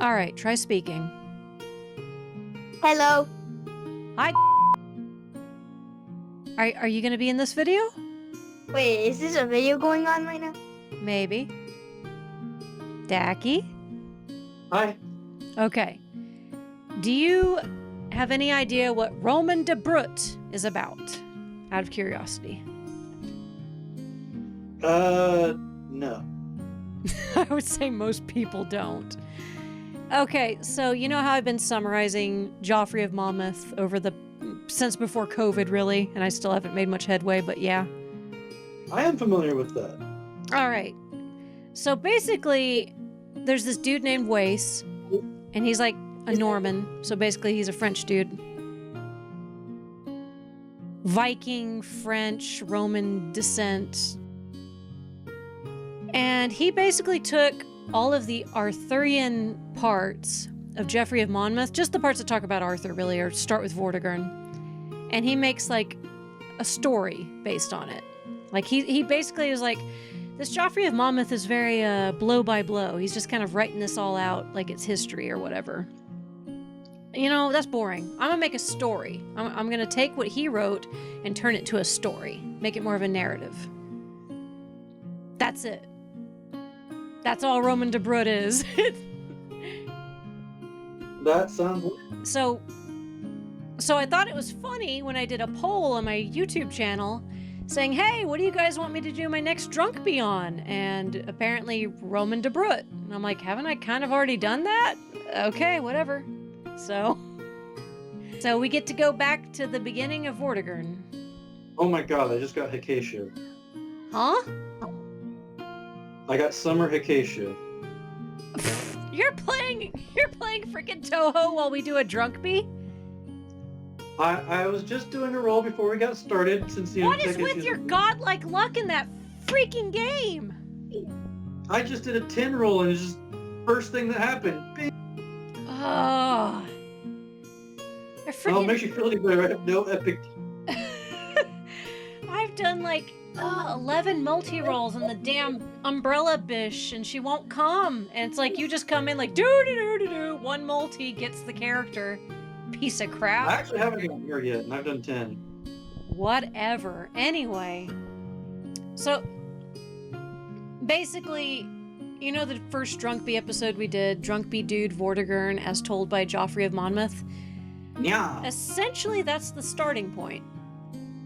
All right, try speaking. Hello. Hi. Are you going to be in this video? Wait, is this a video going on right now? Maybe. Daki? Hi. Okay. Do you have any idea what Roman de Brut is about? Out of curiosity. No. I would say most people don't. Okay, so you know how I've been summarizing Geoffrey of Monmouth since before COVID, really, and I still haven't made much headway, but yeah. I am familiar with that. All right. So basically, there's this dude named Wace, and he's like a Norman, so basically he's a French dude. Viking, French, Roman descent. And he basically took all of the Arthurian parts of Geoffrey of Monmouth, just the parts that talk about Arthur, really, or start with Vortigern, and he makes like a story based on it. Like he basically is like, this Geoffrey of Monmouth is very blow by blow. He's just kind of writing this all out like it's history or whatever. You know, that's boring. I'm gonna make a story. I'm gonna take what he wrote and turn it to a story, make it more of a narrative. That's it. That's all Roman de Brut is. That sounds So I thought it was funny when I did a poll on my YouTube channel saying, hey, what do you guys want me to do my next Drunkbie on? And apparently Roman de Brut. And I'm like, haven't I kind of already done that? Okay, whatever. So we get to go back to the beginning of Vortigern. Oh my god, I just got Hicassia. Huh? I got Summer Hicassia. You're playing freaking Toho while we do a Drunkbie? I was just doing a roll before we got started since What is with your godlike luck in that freaking game? I just did a 10 roll and it's just first thing that happened. Bing. Oh. Oh, it makes you feel any better. I have no epic. I've done like 11 multi-rolls on the damn umbrella bish and she won't come. And it's like you just come in like do. One multi gets the character. Piece of crap. I actually haven't gotten here yet and I've done 10. Whatever. Anyway. So basically, you know the first Drunkbie episode we did, Drunkbie Dude Vortigern as told by Geoffrey of Monmouth? Yeah. Essentially, that's the starting point.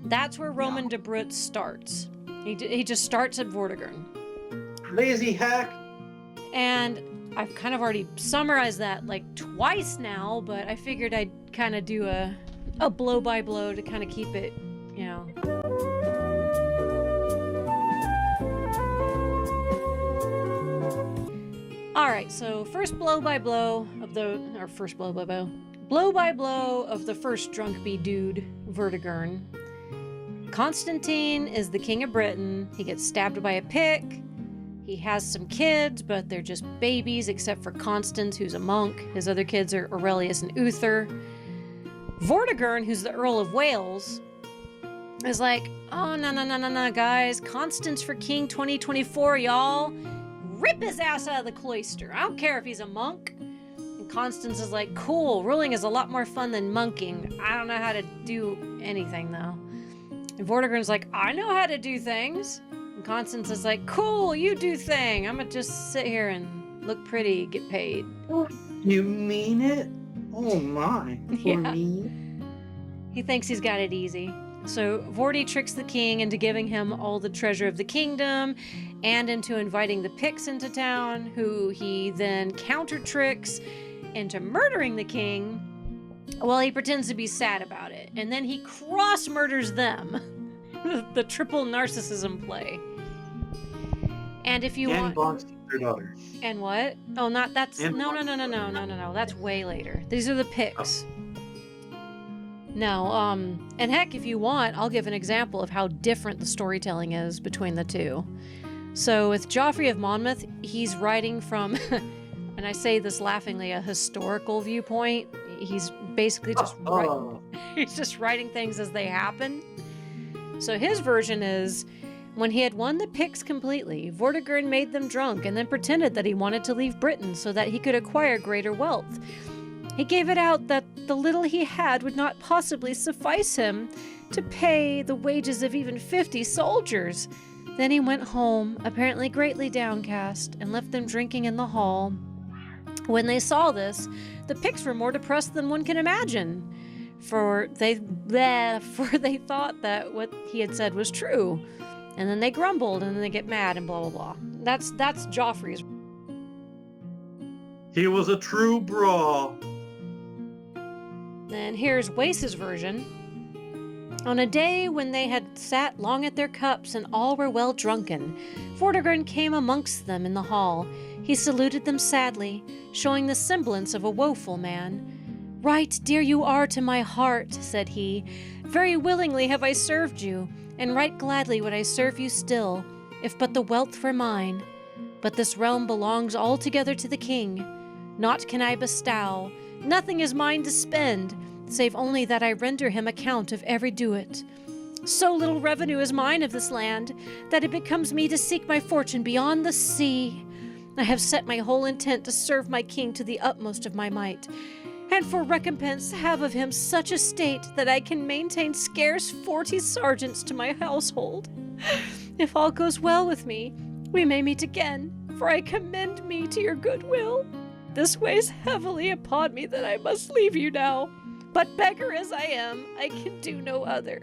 That's where Roman de Brut starts. He just starts at Vortigern. Lazy hack. And I've kind of already summarized that like twice now, but I figured I'd kind of do a blow by blow to kind of keep it, you know. All right, so blow by blow of the first Drunkbie dude, Vortigern. Constantine is the king of Britain. He gets stabbed by a pick. He has some kids, but they're just babies except for Constance, who's a monk. His other kids are Aurelius and Uther. Vortigern, who's the Earl of Wales, is like, oh, no, guys. Constance for King 2024, y'all. Rip his ass out of the cloister. I don't care if he's a monk. And Constance is like, cool, ruling is a lot more fun than monking. I don't know how to do anything, though. And Vortigern's like, I know how to do things. And Constance is like, cool, you do thing. I'm gonna just sit here and look pretty, get paid. You mean it? Oh my. For me? He thinks he's got it easy. So Vorty tricks the king into giving him all the treasure of the kingdom and into inviting the Picts into town, who he then counter tricks into murdering the king while he pretends to be sad about it. And then he cross murders them. The triple narcissism play. And if you want... bonds their daughter. And what? Oh, not that's... No. That's way later. These are the Picts. No, and heck, if you want, I'll give an example of how different the storytelling is between the two. So with Geoffrey of Monmouth, he's writing from, and I say this laughingly, a historical viewpoint. He's basically just he's just writing things as they happen. So his version is, When he had won the Picts completely, Vortigern made them drunk and then pretended that he wanted to leave Britain so that he could acquire greater wealth. He gave it out that the little he had would not possibly suffice him to pay the wages of even 50 soldiers. Then he went home, apparently greatly downcast, and left them drinking in the hall. When they saw this, the Picts were more depressed than one can imagine, for they thought that what he had said was true. And then they grumbled, and then they get mad, and blah, blah, blah. That's Geoffrey's. He was a true bra. And here's Wace's version. On a day when they had sat long at their cups and all were well drunken, Vortigern came amongst them in the hall. He saluted them sadly, showing the semblance of a woeful man. "Right dear you are to my heart," said he. "Very willingly have I served you, and right gladly would I serve you still, if but the wealth were mine. But this realm belongs altogether to the king. Naught can I bestow, nothing is mine to spend, save only that I render him account of every doit. So little revenue is mine of this land, that it becomes me to seek my fortune beyond the sea. I have set my whole intent to serve my king to the utmost of my might, and for recompense have of him such a state that I can maintain scarce 40 sergeants to my household. If all goes well with me, we may meet again, for I commend me to your goodwill. This weighs heavily upon me that I must leave you now, but beggar as I am, I can do no other.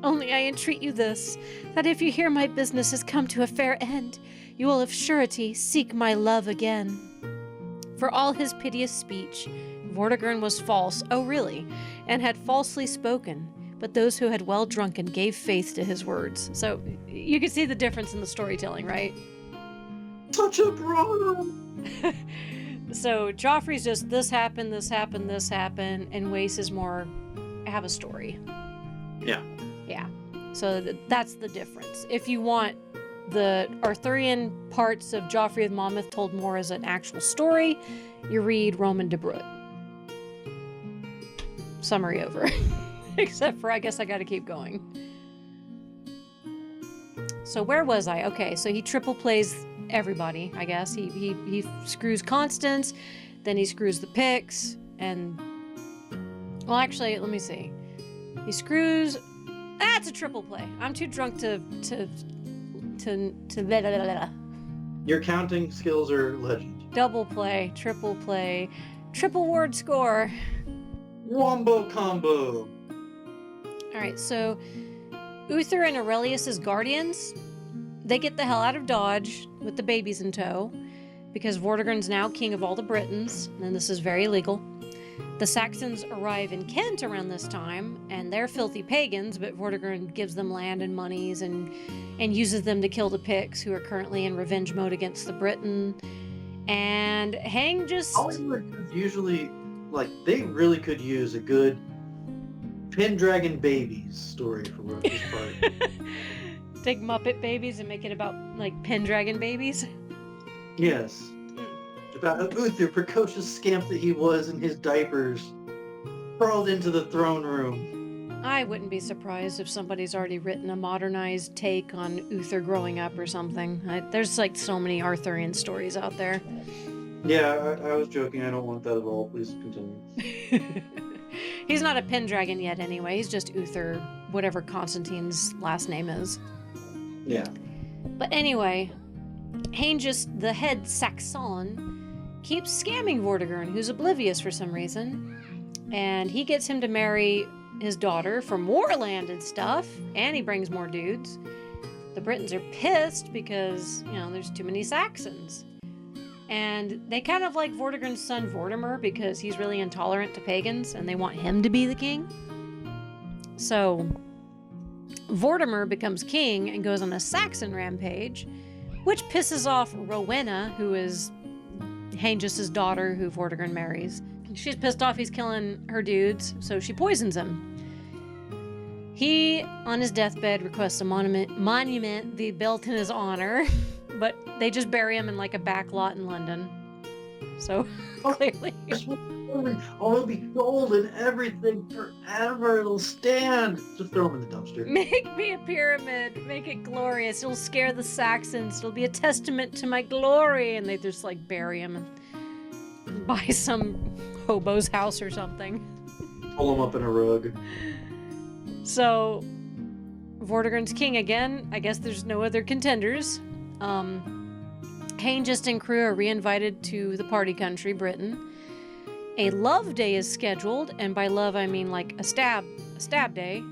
Only I entreat you this, that if you hear my business has come to a fair end, you will of surety seek my love again." For all his piteous speech, Vortigern was false, oh really, and had falsely spoken, but those who had well drunken gave faith to his words. So you can see the difference in the storytelling, right? Such a bra. So Joffrey's just this happened, and Wace is more have a story. Yeah. Yeah. So that's the difference. If you want the Arthurian parts of Geoffrey of Monmouth told more as an actual story, you read Roman de Brut. Summary over. Except for I guess I gotta keep going. So where was I? Okay, so he triple plays everybody, I guess. He screws Constance, then he screws the Picts, and well actually, let me see. He screws that's a triple play. I'm too drunk to blah, blah, blah, blah. Your counting skills are legend. Double play, triple word score. Wombo combo. Alright, so Uther and Aurelius' guardians, they get the hell out of Dodge with the babies in tow, because Vortigern's now king of all the Britons, and this is very legal. The Saxons arrive in Kent around this time, and they're filthy pagans, but Vortigern gives them land and monies and uses them to kill the Picts, who are currently in revenge mode against the Briton. And Hengist... Hollywood could usually, they really could use a good Pendragon Babies story for this part. Take Muppet babies and make it about, Pendragon babies? Yes. About Uther, precocious scamp that he was in his diapers, crawled into the throne room. I wouldn't be surprised if somebody's already written a modernized take on Uther growing up or something. There's so many Arthurian stories out there. Yeah, I was joking. I don't want that at all. Please continue. He's not a Pendragon yet anyway. He's just Uther, whatever Constantine's last name is. Yeah. But anyway, Hengist, the head Saxon, keeps scamming Vortigern, who's oblivious for some reason. And he gets him to marry his daughter for more land and stuff, and he brings more dudes. The Britons are pissed because, there's too many Saxons. And they kind of like Vortigern's son Vortimer because he's really intolerant to pagans, and they want him to be the king. So Vortimer becomes king and goes on a Saxon rampage, which pisses off Rowena, who is Hengist's daughter, who Vortigern marries. She's pissed off he's killing her dudes, so she poisons him. He, on his deathbed, requests a monument be built in his honor, but they just bury him in a back lot in London. So clearly. It'll be gold and everything forever. It'll stand. Just throw them in the dumpster. Make me a pyramid. Make it glorious. It'll scare the Saxons. It'll be a testament to my glory. And they just like bury him and buy some hobo's house or something. Pull him up in a rug. So, Vortigern's king again. I guess there's no other contenders. Hengist and crew are re-invited to the party country, Britain. A love day is scheduled, and by love I mean like a stab day.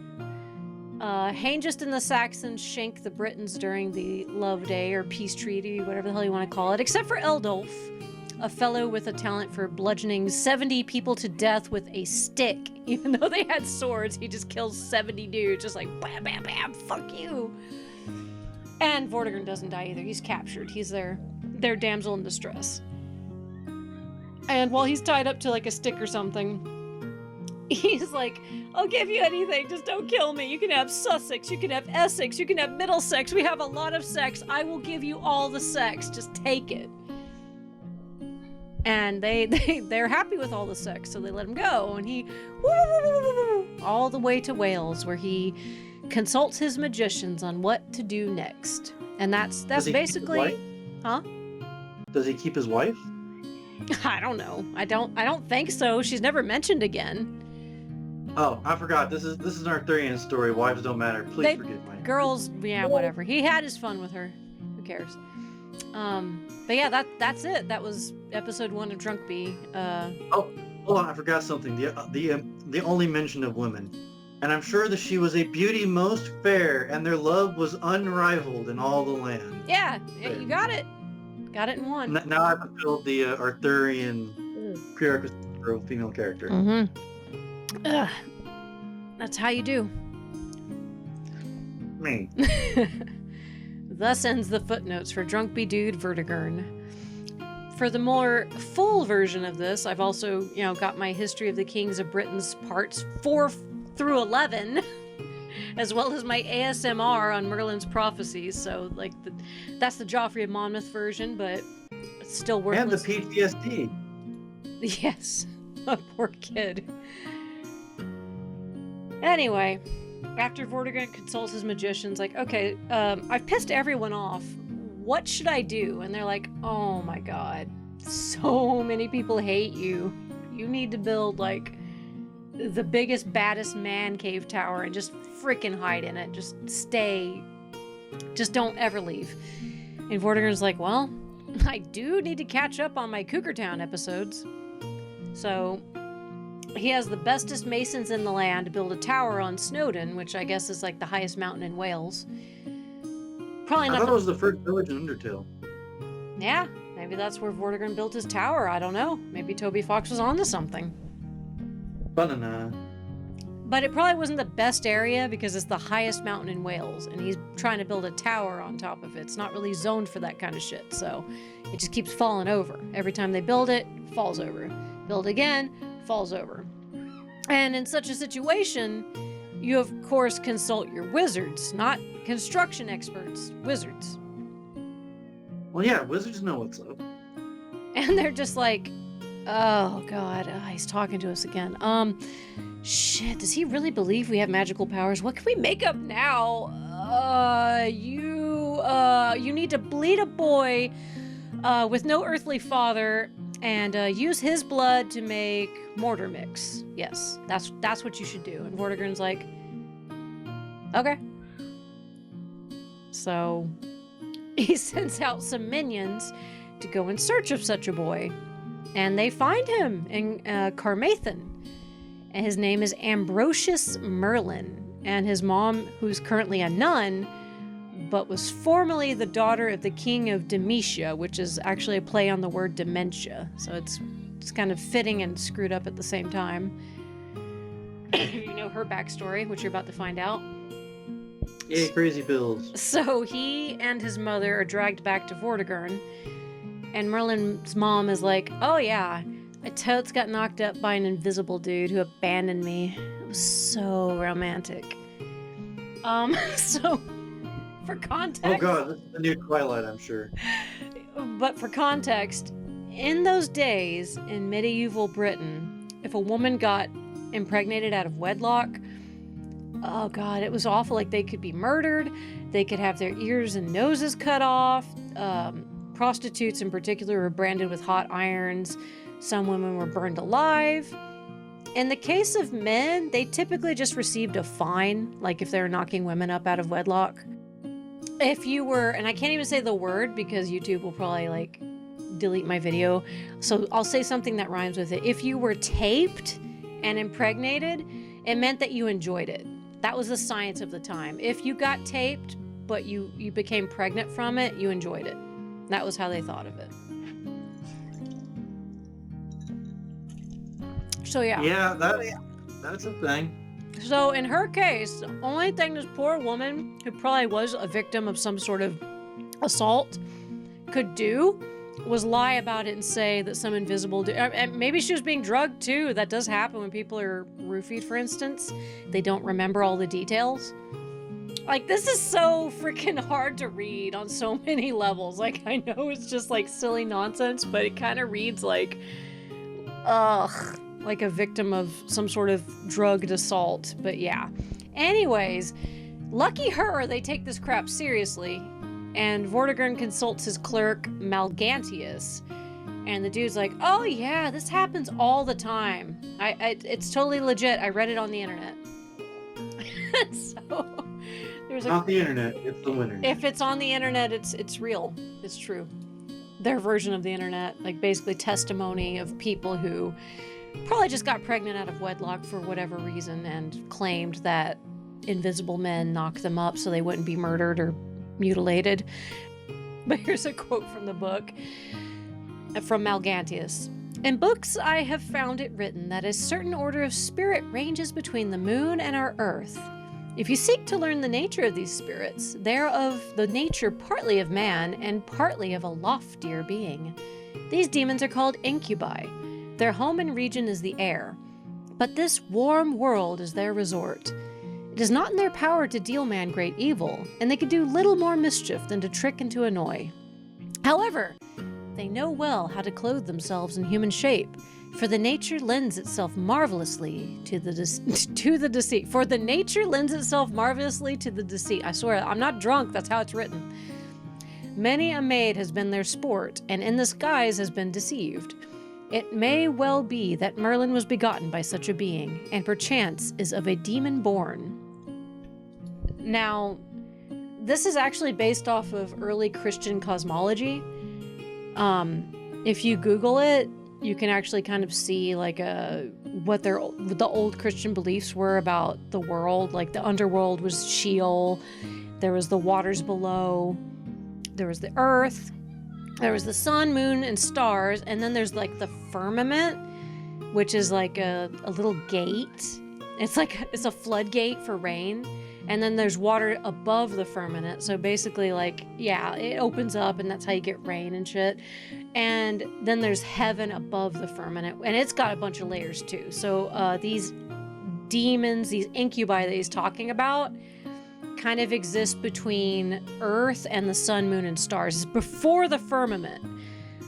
Hengist and the Saxons shank the Britons during the love day or peace treaty, whatever the hell you want to call it, except for Eldulf, a fellow with a talent for bludgeoning 70 people to death with a stick. Even though they had swords, he just kills 70 dudes, just like bam, bam, bam, fuck you. And Vortigern doesn't die either. He's captured. He's their damsel in distress. And while he's tied up to like a stick or something, he's like, I'll give you anything, just don't kill me. You can have Sussex, you can have Essex, you can have Middlesex. We have a lot of sex. I will give you all the sex. Just take it. And they're happy with all the sex, so they let him go. And he, all the way to Wales, where he consults his magicians on what to do next. And that's basically, huh? Does he keep his wife? I don't know. I don't think so. She's never mentioned again. Oh, I forgot. This is an Arthurian story. Wives don't matter. Please forgive me. Girls, yeah, whatever. He had his fun with her. Who cares? But yeah, that's it. That was episode 1 of Drunkbie. Oh, hold on. I forgot something. The only mention of women. And I'm sure that she was a beauty most fair, and their love was unrivaled in all the land. Yeah, you got it. Got it in one. Now I've fulfilled the Arthurian prerequisite for a female character. Mm-hmm. Ugh. That's how you do. Me. Thus ends the footnotes for Drunkbie Dude Vortigern. For the more full version of this, I've also, got my History of the Kings of Britain's parts 4 through 11, as well as my ASMR on Merlin's prophecies. So, that's the Geoffrey of Monmouth version, but it's still worthless. And the PTSD. Yes, a poor kid. Anyway, after Vortigern consults his magicians, like, okay, I've pissed everyone off. What should I do? And they're like, oh my god, so many people hate you. You need to build, the biggest, baddest man cave tower and just freaking hide in it. Just stay. Just don't ever leave. And Vortigern's like, well, I do need to catch up on my Cougar Town episodes. So he has the bestest masons in the land to build a tower on Snowdon, which I guess is the highest mountain in Wales. Probably not. I thought it was the first village in Undertale. Yeah, maybe that's where Vortigern built his tower. I don't know. Maybe Toby Fox was onto something. Banana. But it probably wasn't the best area because it's the highest mountain in Wales, and he's trying to build a tower on top of it. It's not really zoned for that kind of shit, so it just keeps falling over. Every time they build it, falls over. Build again, falls over. And in such a situation, you of course consult your wizards, not construction experts, wizards. Well, yeah, wizards know what's up. And they're just like, oh god, he's talking to us again. Shit, does he really believe we have magical powers? What can we make up now? You need to bleed a boy with no earthly father and use his blood to make mortar mix. Yes, that's what you should do. And Vortigern's like, okay. So he sends out some minions to go in search of such a boy. And they find him in Carmarthen. And his name is Ambrosius Merlin. And his mom, who's currently a nun, but was formerly the daughter of the king of Demetia, which is actually a play on the word dementia. So it's kind of fitting and screwed up at the same time. You know her backstory, which you're about to find out. Yay, crazy pills. So he and his mother are dragged back to Vortigern. And Merlin's mom is like, oh yeah, I totes got knocked up by an invisible dude who abandoned me. It was so romantic. So, for context... Oh god, this is the new Twilight, I'm sure. But for context, in those days in medieval Britain, if a woman got impregnated out of wedlock, oh God, it was awful. Like they could be murdered. They could have their ears and noses cut off. Prostitutes in particular were branded with hot irons. Some women were burned alive. In the case of men, they typically just received a fine, like if they were knocking women up out of wedlock. If you were, and I can't even say the word because YouTube will probably like delete my video, so I'll say something that rhymes with it. If you were taped and impregnated, it meant that you enjoyed it. That was the science of the time. If you got taped, but you became pregnant from it, you enjoyed it. That was how they thought of it. So yeah. Yeah, that's a thing. So in her case, the only thing this poor woman, who probably was a victim of some sort of assault, could do was lie about it and say that some invisible and maybe she was being drugged too. That does happen when people are roofied, for instance. They don't remember all the details. Like, this is so freaking hard to read on so many levels. Like, I know it's just like silly nonsense, but it kind of reads like, ugh, like a victim of some sort of drugged assault. But yeah. Anyways, lucky her, they take this crap seriously. And Vortigern consults his clerk, Malgantius. And the dude's like, oh yeah, this happens all the time. It's totally legit. I read it on the internet. So, there's Not the internet, it's the winter. If it's on the internet, it's real. It's true. Their version of the internet, like basically testimony of people who probably just got pregnant out of wedlock for whatever reason and claimed that invisible men knocked them up so they wouldn't be murdered or mutilated. But here's a quote from the book from Malgantius. In books I have found it written that a certain order of spirit ranges between the moon and our earth. If you seek to learn the nature of these spirits, they are of the nature partly of man and partly of a loftier being. These demons are called incubi. Their home and region is the air, but this warm world is their resort. It is not in their power to deal man great evil, and they can do little more mischief than to trick and to annoy. However, they know well how to clothe themselves in human shape, for the nature lends itself marvelously to the deceit. For the nature lends itself marvelously to the deceit. I swear, I'm not drunk, that's how it's written. Many a maid has been their sport, and in this guise has been deceived. It may well be that Merlin was begotten by such a being, and perchance is of a demon born. Now, this is actually based off of early Christian cosmology. If you Google it, you can actually kind of see like what the old Christian beliefs were about the world. Like the underworld was Sheol, there was the waters below, there was the earth, there was the sun, moon, and stars, and then there's like the firmament, which is like a little gate. It's a floodgate for rain. And then there's water above the firmament. So basically, like, yeah, it opens up and that's how you get rain and shit. And then there's heaven above the firmament. And it's got a bunch of layers too. So these demons, these incubi that he's talking about, kind of exist between Earth and the sun, moon, and stars. It's before the firmament.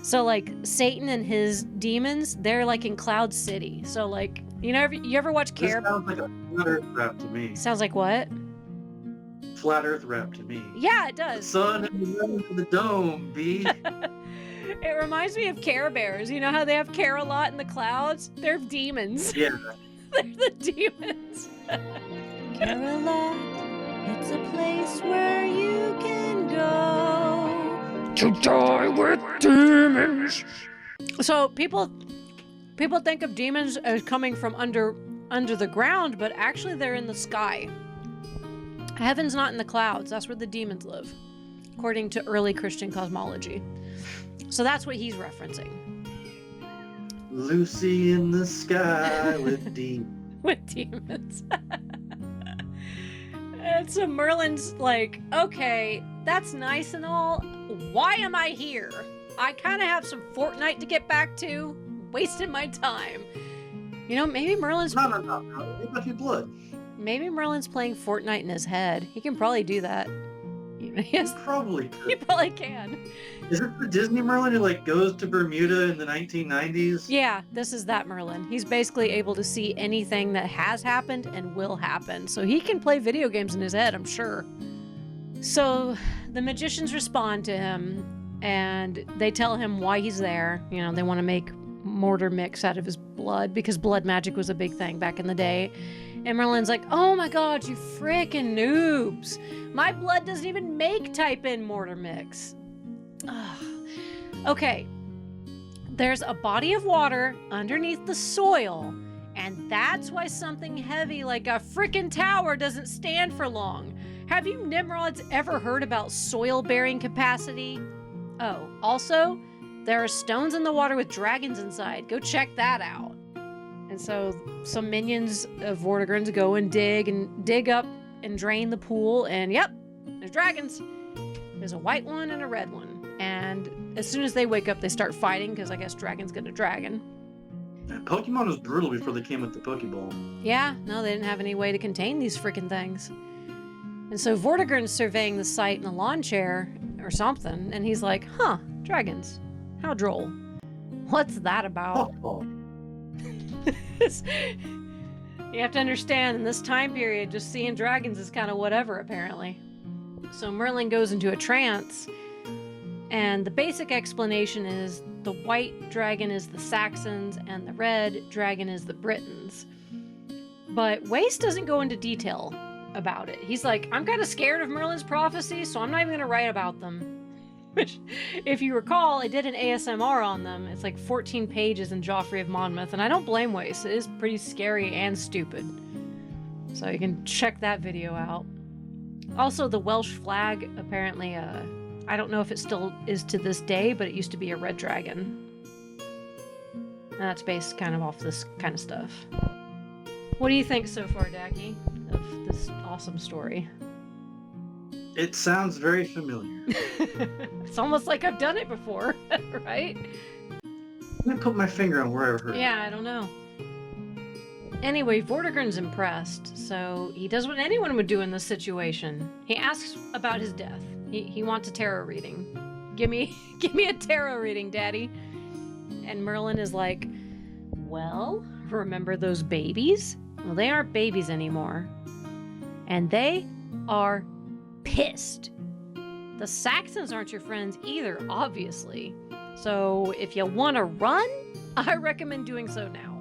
So, like, Satan and his demons, they're like in Cloud City. So, like, you ever watch Care? This sounds like a flat Earth rap to me. Sounds like what? Flat Earth rap to me. Yeah, it does. The sun and the moon and the dome, B. It reminds me of Care Bears. You know how they have Care a lot in the clouds? They're demons. Yeah. They're the demons. Care-a-lot, it's a place where you can go to die with demons. So people think of demons as coming from under the ground, but actually they're in the sky. Heaven's not in the clouds. That's where the demons live, according to early Christian cosmology. So that's what he's referencing. Lucy in the sky with demons. With demons. And so Merlin's like, okay, that's nice and all. Why am I here? I kind of have some Fortnite to get back to. Wasting my time. You know, maybe Merlin's... No. It must be blood. Maybe Merlin's playing Fortnite in his head. He can probably do that. Yes, Probably he could. probably can. Is it the Disney Merlin who like goes to Bermuda in the 1990s? Yeah, this is that Merlin. He's basically able to see anything that has happened and will happen. So he can play video games in his head, I'm sure. So the magicians respond to him and they tell him why he's there. You know, they want to make mortar mix out of his blood because blood magic was a big thing back in the day. And Merlin's like, oh my god, you frickin' noobs. My blood doesn't even make type in mortar mix. Ugh. Okay, there's a body of water underneath the soil, and that's why something heavy like a frickin' tower doesn't stand for long. Have you Nimrods ever heard about soil bearing capacity? Oh, also, there are stones in the water with dragons inside. Go check that out. And so some minions of Vortigern go and dig up and drain the pool, and yep, there's dragons. There's a white one and a red one. And as soon as they wake up, they start fighting because I guess dragon's gonna dragon. Pokemon was brutal before they came with the Pokeball. Yeah, no, they didn't have any way to contain these freaking things. And so Vortigern's surveying the site in a lawn chair or something, and he's like, huh, dragons. How droll. What's that about? Oh. You have to understand, in this time period, just seeing dragons is kind of whatever, apparently. So Merlin goes into a trance, and the basic explanation is the white dragon is the Saxons and the red dragon is the Britons. But Wace doesn't go into detail about it. He's like, I'm kind of scared of Merlin's prophecies, so I'm not even going to write about them. Which, if you recall, I did an ASMR on them. It's like 14 pages in Geoffrey of Monmouth, and I don't blame Wace. It is pretty scary and stupid. So you can check that video out. Also, the Welsh flag, apparently, I don't know if it still is to this day, but it used to be a red dragon. And that's based kind of off this kind of stuff. What do you think so far, Daki, of this awesome story? It sounds very familiar. It's almost like I've done it before, right? I'm gonna put my finger on where I've heard it. Yeah, I don't know. Anyway, Vortigern's impressed, so he does what anyone would do in this situation. He asks about his death. He wants a tarot reading. Give me a tarot reading, Daddy. And Merlin is like, well, remember those babies? Well, they aren't babies anymore. And they are pissed. The Saxons aren't your friends either, obviously. So if you want to run, I recommend doing so now.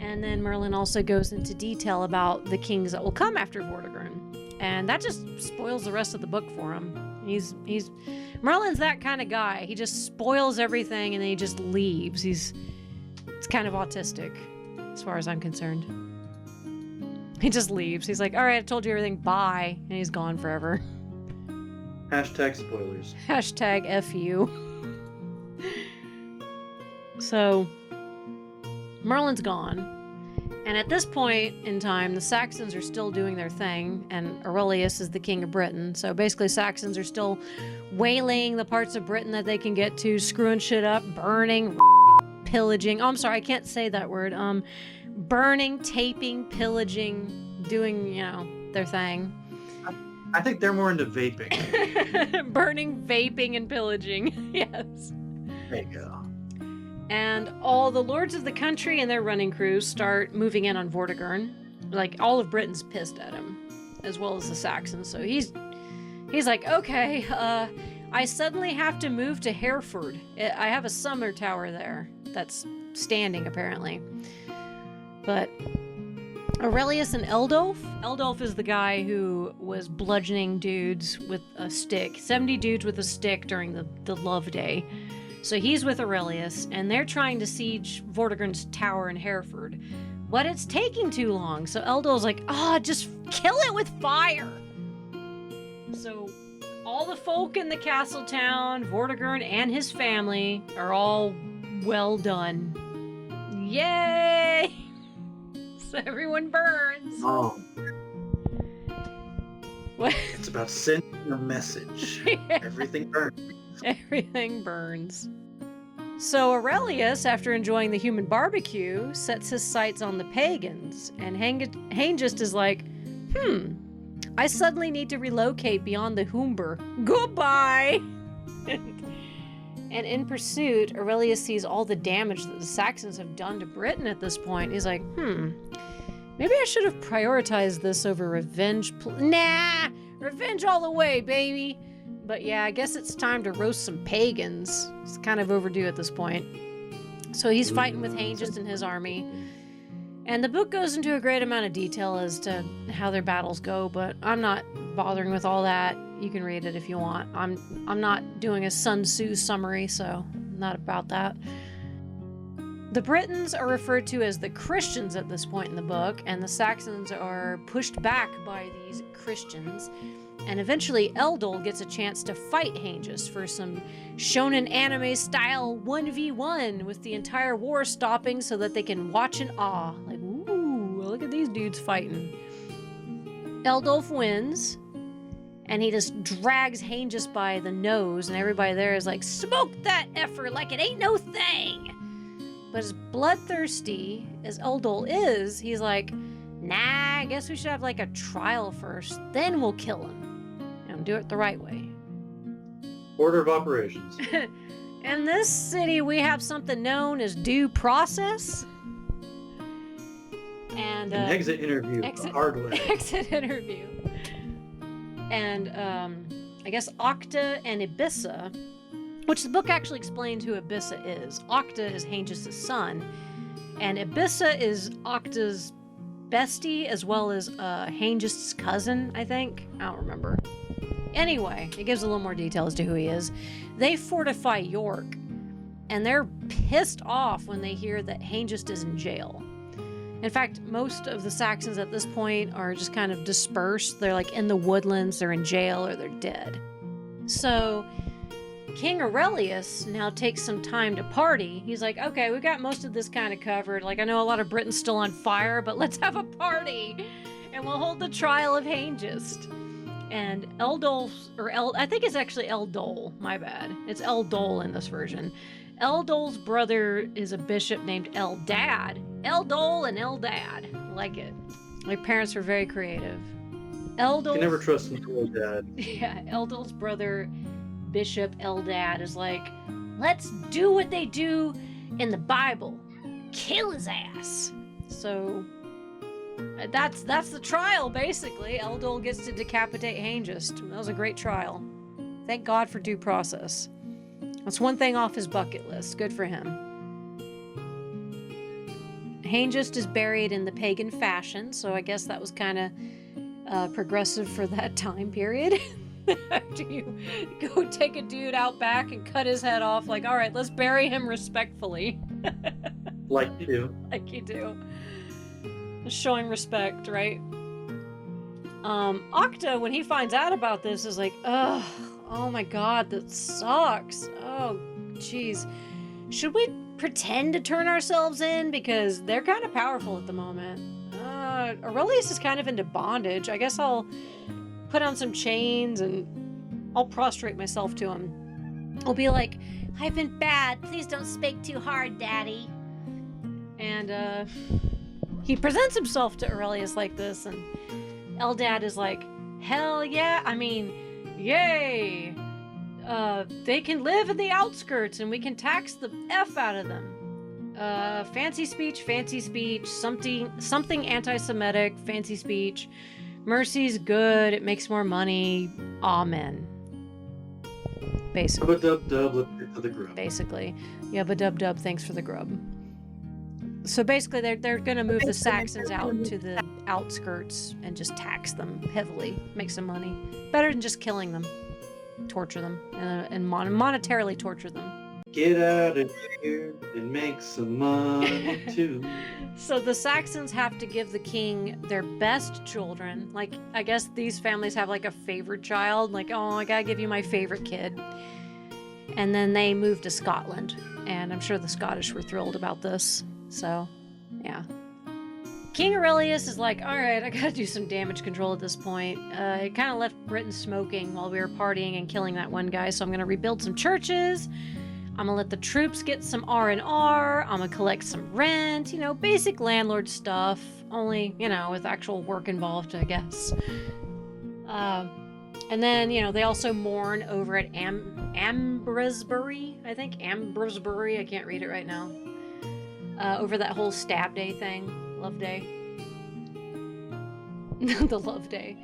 And then Merlin also goes into detail about the kings that will come after Vortigern. And that just spoils the rest of the book for him. Merlin's that kind of guy. He just spoils everything and then he just leaves. It's kind of autistic, as far as I'm concerned. He just leaves. He's like, all right, I told you everything, bye. And he's gone forever. Hashtag spoilers. Hashtag F you. So, Merlin's gone. And at this point in time, the Saxons are still doing their thing, and Aurelius is the king of Britain. So basically, Saxons are still waylaying the parts of Britain that they can get to, screwing shit up, burning, pillaging. Oh, I'm sorry, I can't say that word. Burning, taping, pillaging, doing, their thing. I think they're more into vaping. Burning, vaping, and pillaging. Yes. There you go. And all the lords of the country and their running crews start moving in on Vortigern. Like, all of Britain's pissed at him, as well as the Saxons. So he's like, okay, I suddenly have to move to Hereford. I have a summer tower there that's standing, apparently. But Aurelius and Eldulf is the guy who was bludgeoning dudes with a stick, 70 dudes with a stick during the Love Day. So he's with Aurelius, and they're trying to siege Vortigern's tower in Hereford. But it's taking too long, so Eldulf's like, just kill it with fire! So all the folk in the castle town, Vortigern and his family, are all well done. Yay! So everyone burns. Oh. What? It's about sending a message. Yeah. Everything burns. Everything burns. So Aurelius, after enjoying the human barbecue, sets his sights on the pagans, and Hengist is like, I suddenly need to relocate beyond the Humber. Goodbye! And in pursuit, Aurelius sees all the damage that the Saxons have done to Britain at this point. He's like, maybe I should have prioritized this over revenge. Nah! Revenge all the way, baby! But yeah, I guess it's time to roast some pagans. It's kind of overdue at this point. So he's fighting with Hengist and his army. And the book goes into a great amount of detail as to how their battles go, but I'm not bothering with all that. You can read it if you want. I'm not doing a Sun Tzu summary, so I'm not about that. The Britons are referred to as the Christians at this point in the book, and the Saxons are pushed back by these Christians. And eventually Eldol gets a chance to fight Hengist for some shonen anime style 1v1 with the entire war stopping so that they can watch in awe. Like, ooh, look at these dudes fighting. Eldolf wins, and he just drags Hengist by the nose, and everybody there is like, smoke that effer like it ain't no thing! But as bloodthirsty as Eldol is, he's like, nah, I guess we should have like a trial first, then we'll kill him. And do it the right way. Order of operations. In this city, we have something known as due process. And an exit interview, the hard way. Exit interview. And I guess Octa and �ฬ𝗶𝗃𝗃, which the book actually explains who 𝗂𝗶𝗃 is. Octa is Hengist's son, and 𝗂𝗶𝗃 is Octa's bestie as well as Hengist's cousin, I think. I don't remember. Anyway, it gives a little more detail as to who he is. They fortify York, and they're pissed off when they hear that Hengist is in jail. In fact, most of the Saxons at this point are just kind of dispersed. They're like in the woodlands, they're in jail, or they're dead. So King Aurelius now takes some time to party. He's like, okay, we got most of this kind of covered. Like, I know a lot of Britain's still on fire, but let's have a party, and we'll hold the trial of Hengist. And I think it's actually Eldol, my bad. It's Eldol in this version. Eldol's brother is a bishop named Eldad. Eldol and Eldad. I like it. My parents were very creative. You can never trust an old dad. Yeah, Eldol's brother, Bishop Eldad, is like, let's do what they do in the Bible. Kill his ass. So that's the trial, basically. Eldol gets to decapitate Hengist. That was a great trial. Thank God for due process. That's one thing off his bucket list. Good for him. Hengist is buried in the pagan fashion, so I guess that was kind of progressive for that time period. After you go take a dude out back and cut his head off, like, all right, let's bury him respectfully. Like you do. Like you do. Showing respect, right? Octa, when he finds out about this, is like, ugh, oh my god, that sucks. Oh, jeez. Should we pretend to turn ourselves in? Because they're kind of powerful at the moment. Aurelius is kind of into bondage. I guess I'll put on some chains and I'll prostrate myself to him. I'll be like, I've been bad. Please don't speak too hard, Daddy. And, he presents himself to Aurelius like this, and Eldad is like, hell yeah, I mean, yay! They can live in the outskirts, and we can tax the F out of them. Fancy speech, something anti-Semitic, fancy speech. Mercy's good, it makes more money, amen. Basically. Dub, let's get to the grub. Basically. Yeah, but dub, thanks for the grub. So basically, they're going to move the Saxons out to the outskirts and just tax them heavily, make some money. Better than just killing them, torture them, and monetarily torture them. Get out of here and make some money too. So the Saxons have to give the king their best children. Like, I guess these families have like a favorite child. Like, oh, I gotta give you my favorite kid. And then they move to Scotland. And I'm sure the Scottish were thrilled about this. So, yeah. King Aurelius is like, all right, I gotta do some damage control at this point. It kind of left Britain smoking while we were partying and killing that one guy, so I'm gonna rebuild some churches. I'm gonna let the troops get some R&R. I'm gonna collect some rent, you know, basic landlord stuff, only, you know, with actual work involved, I guess. And then, you know, they also mourn over at Ambrosbury, I think. Ambrosbury, I can't read it right now. Over that whole stab day thing. Love day. The love day.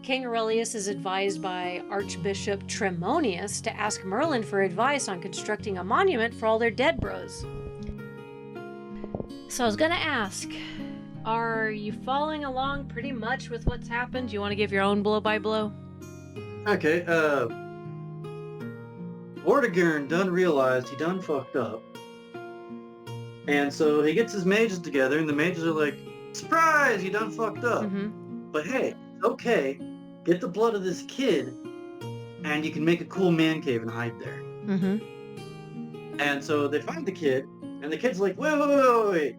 King Aurelius is advised by Archbishop Tremonius to ask Merlin for advice on constructing a monument for all their dead bros. So I was gonna ask, are you following along pretty much with what's happened? Do you want to give your own blow-by-blow? Okay, Vortigern done realized he done fucked up. And so he gets his mages together, and the mages are like, surprise, you done fucked up. Mm-hmm. But hey, it's okay. Get the blood of this kid, and you can make a cool man cave and hide there. Mm-hmm. And so they find the kid, and the kid's like, wait.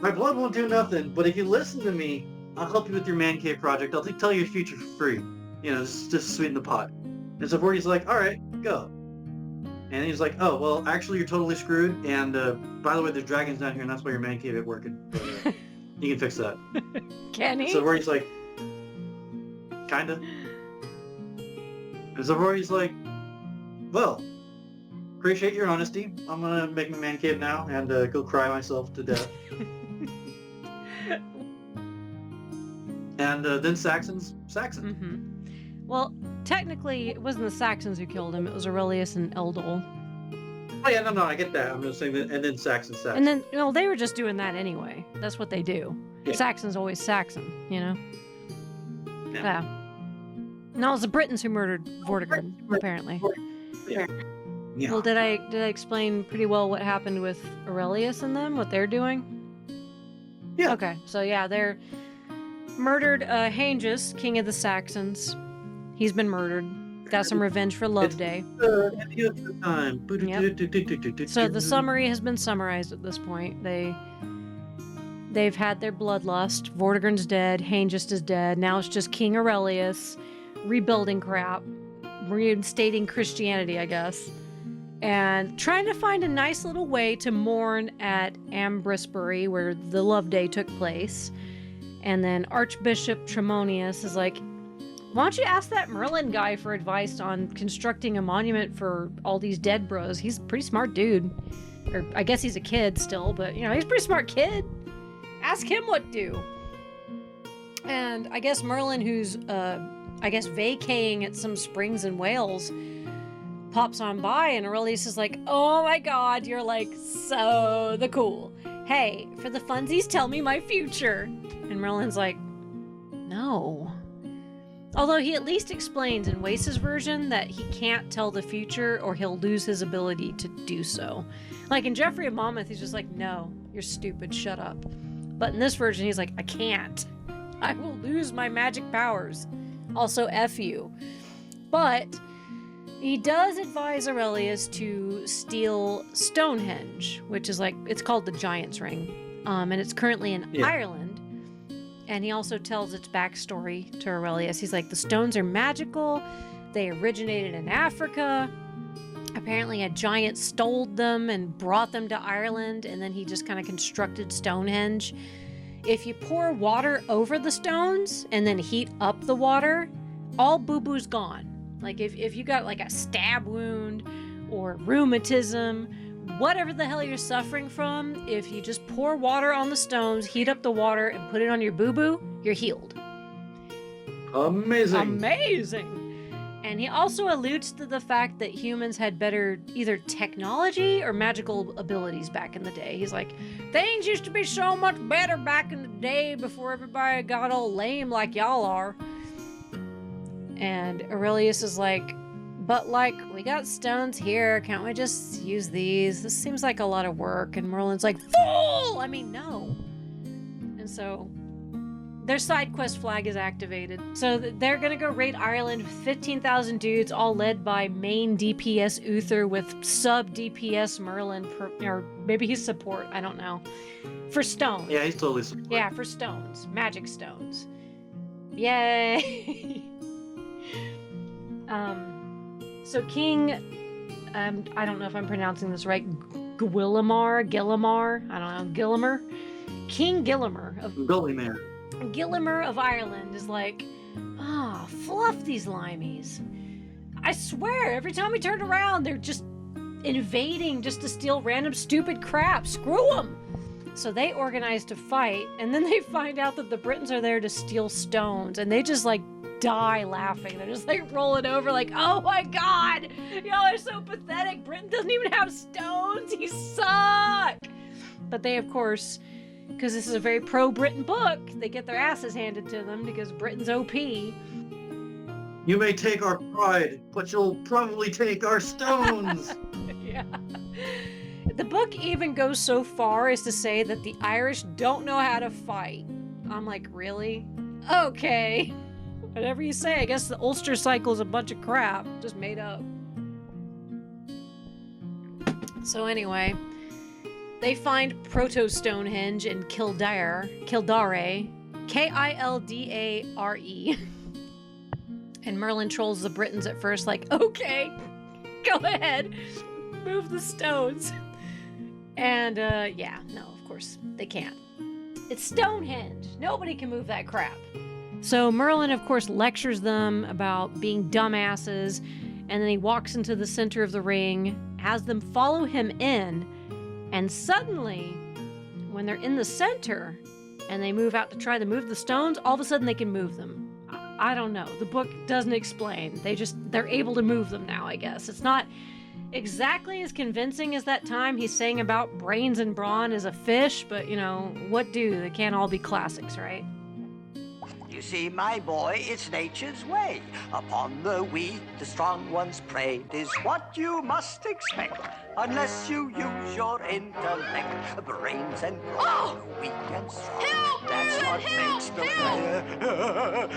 My blood won't do nothing, but if you listen to me, I'll help you with your man cave project. I'll tell you your future for free. You know, just sweeten the pot. And so Vorty's like, all right, go. And he's like, oh, well, actually, you're totally screwed. And by the way, there's dragons down here, and that's why your man cave ain't working. But, you can fix that. Can he? So Vorty's like, kinda. And so Vorty's like, well, appreciate your honesty. I'm gonna make my man cave now and go cry myself to death. And then Saxon. Mm-hmm. Well, technically, it wasn't the Saxons who killed him. It was Aurelius and Eldol. Oh yeah, no, I get that. I'm just saying that, and then Saxon. And then, you know, they were just doing that anyway. That's what they do. Yeah. Saxon's always Saxon, you know? Yeah. No, it was the Britons who murdered Vortigern, apparently. Yeah. Well, did I explain pretty well what happened with Aurelius and them, what they're doing? Yeah. Okay, so yeah, they're murdered Hengist, king of the Saxons. He's been murdered. Got some revenge for Love Day. Time. Yep. So the summary has been summarized at this point. They've had their bloodlust. Vortigern's dead. Hengist is dead. Now it's just King Aurelius rebuilding crap, reinstating Christianity, I guess, and trying to find a nice little way to mourn at Ambrosbury, where the Love Day took place. And then Archbishop Tremonius is like, why don't you ask that Merlin guy for advice on constructing a monument for all these dead bros? He's a pretty smart dude. Or I guess he's a kid still, but, you know, he's a pretty smart kid. Ask him what to do. And I guess Merlin, who's, vacaying at some springs in Wales, pops on by, and Aurelius is like, oh my god, you're like so the cool. Hey, for the funsies, tell me my future. And Merlin's like, no. Although he at least explains in Wace's version that he can't tell the future or he'll lose his ability to do so. Like in Geoffrey of Monmouth, he's just like, no, you're stupid, shut up. But in this version, he's like, I can't. I will lose my magic powers. Also, F you. But he does advise Aurelius to steal Stonehenge, which is like, it's called the Giant's Ring. And it's currently in Ireland. And he also tells its backstory to Aurelius. He's like, the stones are magical. They originated in Africa. Apparently a giant stole them and brought them to Ireland, and then he just kind of constructed Stonehenge. If you pour water over the stones and then heat up the water, all boo-boo's gone. Like if you got like a stab wound or rheumatism, whatever the hell you're suffering from, if you just pour water on the stones, heat up the water, and put it on your boo-boo, you're healed. Amazing! And he also alludes to the fact that humans had better either technology or magical abilities back in the day. He's like, things used to be so much better back in the day before everybody got all lame like y'all are. And Aurelius is like, but like, we got stones here, can't we just use these? This seems like a lot of work. And Merlin's like, fool! I mean, no. And so their side quest flag is activated. So they're gonna go raid Ireland with 15,000 dudes, all led by main DPS Uther with sub DPS Merlin, or maybe he's support, I don't know. For stones. Yeah, he's totally support. Yeah, for stones. Magic stones. Yay! So King, I don't know if I'm pronouncing this right, Gillimer, I don't know, Gillimer? King Gillimer of Ireland is like, Ah, fluff these limeys. I swear, every time we turn around, they're just invading just to steal random stupid crap. Screw them! So they organize to fight, and then they find out that the Britons are there to steal stones, and they just like die laughing. They're just like rolling over like, oh my god! Y'all are so pathetic! Britain doesn't even have stones! You suck! But they, of course, because this is a very pro-Britain book, they get their asses handed to them because Britain's OP. You may take our pride, but you'll probably take our stones. Yeah. The book even goes so far as to say that the Irish don't know how to fight. I'm like, really? Okay. Whatever you say. I guess the Ulster cycle is a bunch of crap. Just made up. So anyway, they find Proto-Stonehenge in Kildare, K-I-L-D-A-R-E. And Merlin trolls the Britons at first like, okay, go ahead, move the stones. And, yeah, no, of course, they can't. It's Stonehenge. Nobody can move that crap. So Merlin, of course, lectures them about being dumbasses, and then he walks into the center of the ring, has them follow him in, and suddenly, when they're in the center, and they move out to try to move the stones, all of a sudden they can move them. I don't know. The book doesn't explain. They're able to move them now, I guess. It's not exactly as convincing as that time he's saying about brains and brawn as a fish, but, you know, what do? They can't all be classics, right? You see, my boy, it's nature's way. Upon the weak, the strong ones prey. 'Tis what you must expect, unless you use your intellect. Brains and brawn, weak and strong. Help, That's Merlin, what makes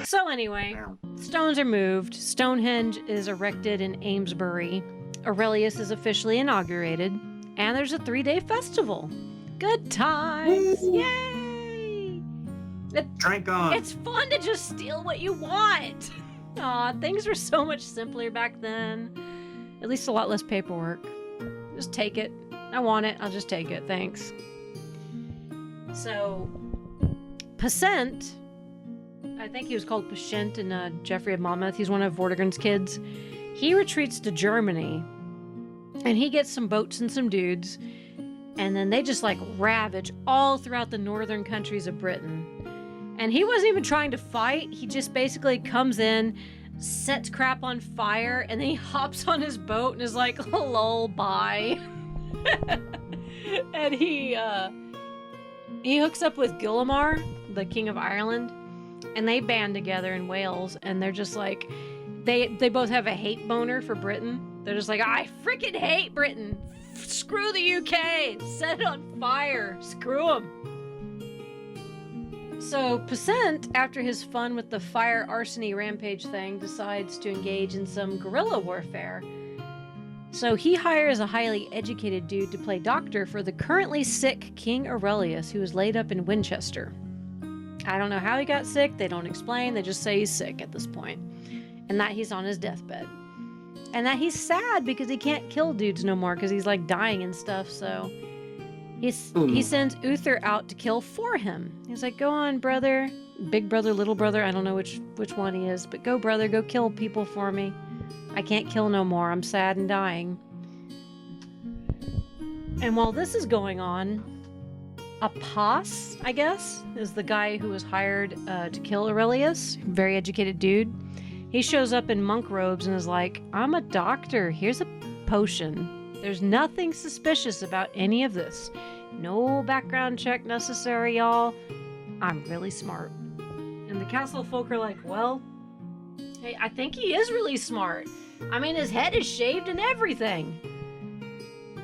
the So anyway, stones are moved. Stonehenge is erected in Amesbury. Aurelius is officially inaugurated. And there's a 3-day festival. Good times! Woo! Yay! Drink on. It's fun to just steal what you want. Aw, things were so much simpler back then. At least a lot less paperwork. Just take it. I want it. I'll just take it. Thanks. So, Passent, I think he was called Passent in Geoffrey of Monmouth. He's one of Vortigern's kids. He retreats to Germany, and he gets some boats and some dudes, and then they just like ravage all throughout the northern countries of Britain. And he wasn't even trying to fight. He just basically comes in, sets crap on fire, and then he hops on his boat and is like, lol, bye. And he hooks up with 𝗗𝗲𝗯𝗀𝗀𝗀, the King of Ireland, and they band together in Wales, and they're just like, they both have a hate boner for Britain. They're just like, I freaking hate Britain. Screw the UK. Set it on fire. Screw them. So Passent, after his fun with the fire arsony rampage thing, decides to engage in some guerrilla warfare. So he hires a highly educated dude to play doctor for the currently sick King Aurelius, who is laid up in Winchester. I don't know how he got sick. They don't explain. They just say he's sick at this point. And that he's on his deathbed. And that he's sad because he can't kill dudes no more because he's like dying and stuff, so he sends Uther out to kill for him. He's like, go on, brother. Big brother, little brother, I don't know which one he is, but go, brother, go kill people for me. I can't kill no more. I'm sad and dying. And while this is going on, 𝗲𝗲𝗄𝗏, I guess, is the guy who was hired to kill Aurelius. Very educated dude. He shows up in monk robes and is like, I'm a doctor. Here's a potion. There's nothing suspicious about any of this. No background check necessary, y'all. I'm really smart. And the castle folk are like, well, hey, I think he is really smart. I mean, his head is shaved and everything.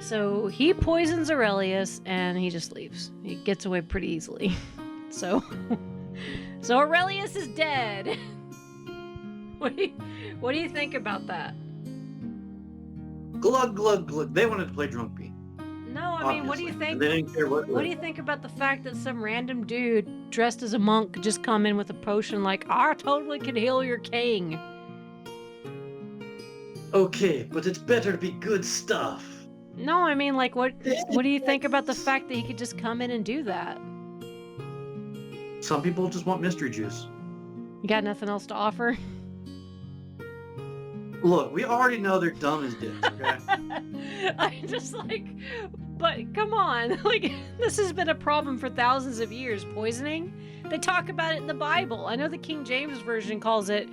So he poisons Aurelius and he just leaves. He gets away pretty easily. So Aurelius is dead. What do you think about that? Glug, glug, glug. They wanted to play Drunkbie. No, I mean, what do you think? They didn't care what do you think about the fact that some random dude dressed as a monk could just come in with a potion like, I totally can heal your king? Okay, but it's better to be good stuff. No, I mean, like, what do you think about the fact that he could just come in and do that? Some people just want mystery juice. You got nothing else to offer? Look, we already know they're dumb as dicks, okay? I'm just like, but come on. Like, this has been a problem for thousands of years. Poisoning? They talk about it in the Bible. I know the King James Version calls it,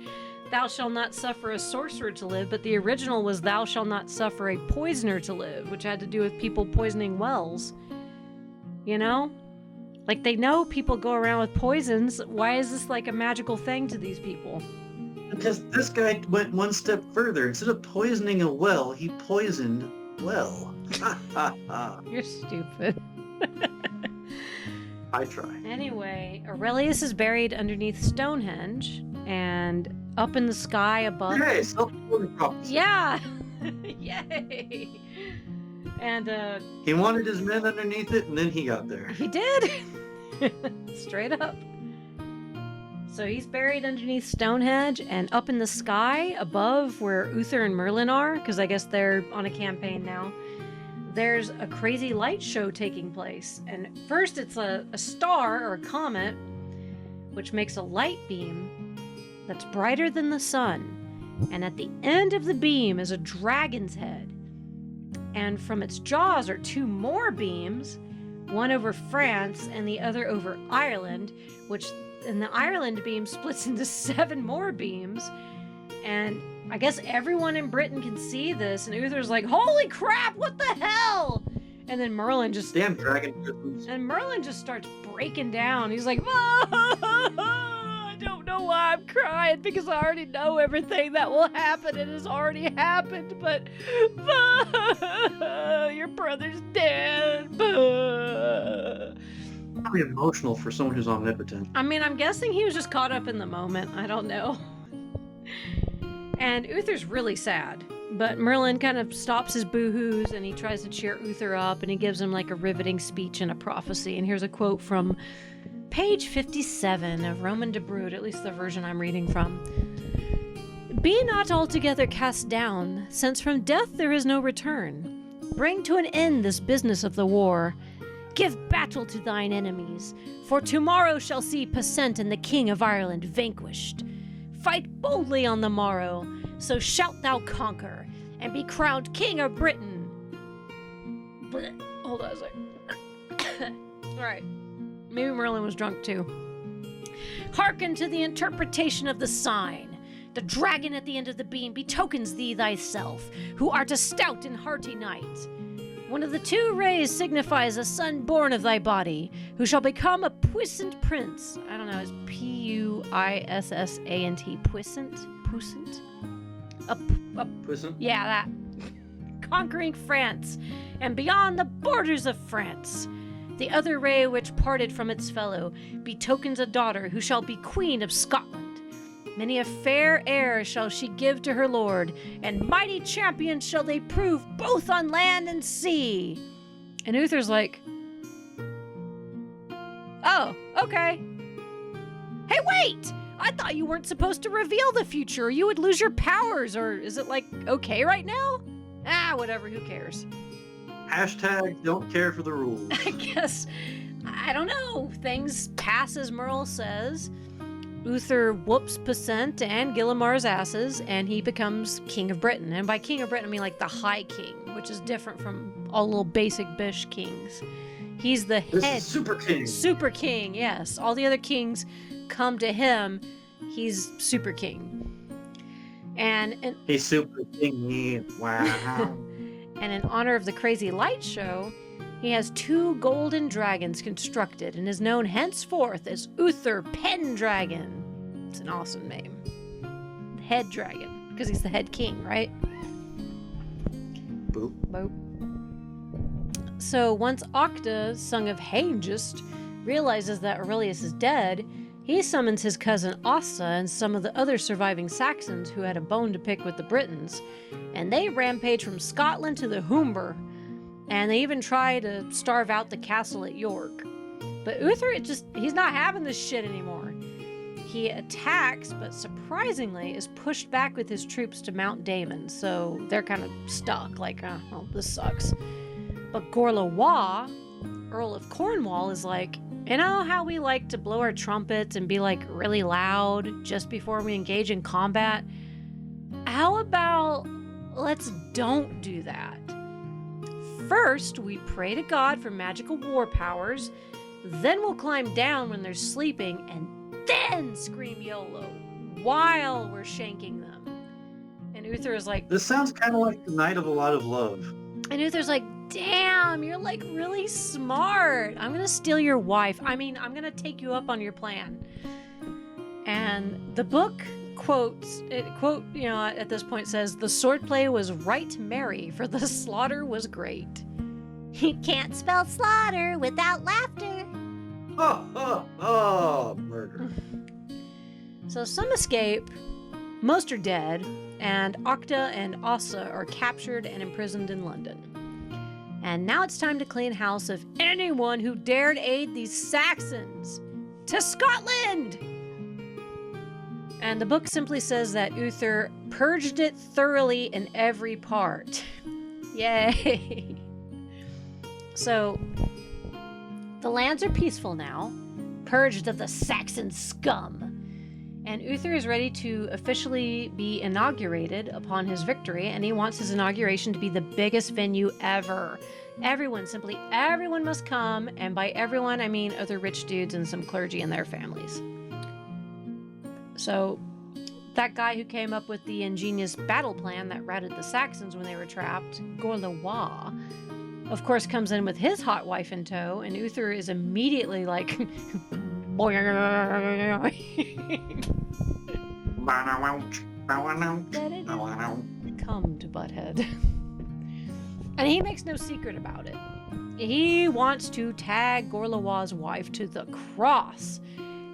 thou shalt not suffer a sorcerer to live, but the original was, thou shalt not suffer a poisoner to live, which had to do with people poisoning wells. You know? Like, they know people go around with poisons. Why is this like a magical thing to these people? Because this guy went one step further. Instead of poisoning a well, he poisoned well. You're stupid. I try. Anyway, Aurelius is buried underneath Stonehenge, and up in the sky above... Yay, self-fulfilling prophecy. Yeah! Yay! And, He wanted his men underneath it, and then he got there. he did! Straight up. So he's buried underneath Stonehenge, and up in the sky above where Uther and Merlin are, because I guess they're on a campaign now, there's a crazy light show taking place. And first it's a star or a comet, which makes a light beam that's brighter than the sun. And at the end of the beam is a dragon's head. And from its jaws are two more beams, one over France and the other over Ireland, and the Ireland beam splits into 7 more beams. And I guess everyone in Britain can see this, and Uther's like, holy crap, what the hell? And then Merlin just... Damn dragon Christmas. And Merlin just starts breaking down. He's like, I don't know why I'm crying, because I already know everything that will happen. It has already happened, but your brother's dead. Probably emotional for someone who's omnipotent. I mean, I'm guessing he was just caught up in the moment. I don't know. And Uther's really sad, but Merlin kind of stops his boo-hoos and he tries to cheer Uther up, and he gives him like a riveting speech and a prophecy. And here's a quote from page 57 of Roman de Brut, at least the version I'm reading from. Be not altogether cast down, since from death there is no return. Bring to an end this business of the war. Give battle to thine enemies, for tomorrow shall see Passent and the King of Ireland vanquished. Fight boldly on the morrow, so shalt thou conquer, and be crowned King of Britain. Hold on a sec. Alright, maybe Merlin was drunk too. Hearken to the interpretation of the sign. The dragon at the end of the beam betokens thee thyself, who art a stout and hearty knight. One of the 2 rays signifies a son born of thy body, who shall become a puissant prince. I don't know, it's Puissant? Puissant? Puissant? Yeah, that. Conquering France, and beyond the borders of France. The other ray which parted from its fellow betokens a daughter who shall be Queen of Scotland. Many a fair heir shall she give to her lord, and mighty champions shall they prove both on land and sea. And Uther's like, oh, okay. Hey, wait! I thought you weren't supposed to reveal the future, or you would lose your powers, or is it like okay right now? Ah, whatever, who cares? Hashtag don't care for the rules. I guess, I don't know. Things pass as Merle says. Uther whoops Passent and Guillemar's asses, and he becomes King of Britain. And by King of Britain, I mean like the High King, which is different from all little basic bish kings. He's the This head. is Super King. Super King, yes. All the other kings come to him. He's Super King. And He's Super King. Wow. and in honor of the crazy light show, he has 2 golden dragons constructed and is known henceforth as Uther Pendragon. It's an awesome name. Head dragon, because he's the head king, right? Boop. Boop. So once Octa, son of Hengist, realizes that Aurelius is dead, he summons his cousin Ossa and some of the other surviving Saxons who had a bone to pick with the Britons, and they rampage from Scotland to the Humber. And they even try to starve out the castle at York. But Uther, he's not having this shit anymore. He attacks, but surprisingly is pushed back with his troops to Mount Damon. So they're kind of stuck, like, oh, well, this sucks. But Gorlois, Earl of Cornwall is like, you know how we like to blow our trumpets and be like really loud just before we engage in combat? How about let's don't do that. First, we pray to God for magical war powers, then we'll climb down when they're sleeping and then scream YOLO while we're shanking them. And Uther is like, This sounds kind of like the night of a lot of love. and Uther's like, damn, you're like really smart. I'm gonna steal your wife. I'm gonna take you up on your plan. And the book at this point says, the swordplay was right merry, for the slaughter was great. You can't spell slaughter without laughter. Murder. So some escape, most are dead, and Octa and Ossa are captured and imprisoned in London. And now it's time to clean house of anyone who dared aid these Saxons. To Scotland! And the book simply says that Uther purged it thoroughly in every part. Yay! So, the lands are peaceful now, purged of the Saxon scum. And Uther is ready to officially be inaugurated upon his victory, and he wants his inauguration to be the biggest venue ever. Everyone must come, and by everyone I mean other rich dudes and some clergy and their families. So, that guy who came up with the ingenious battle plan that routed the Saxons when they were trapped, Gorlois, of course comes in with his hot wife in tow, and Uther is immediately like, come to Butthead. And he makes no secret about it. He wants to tag Gorlois' wife to the cross.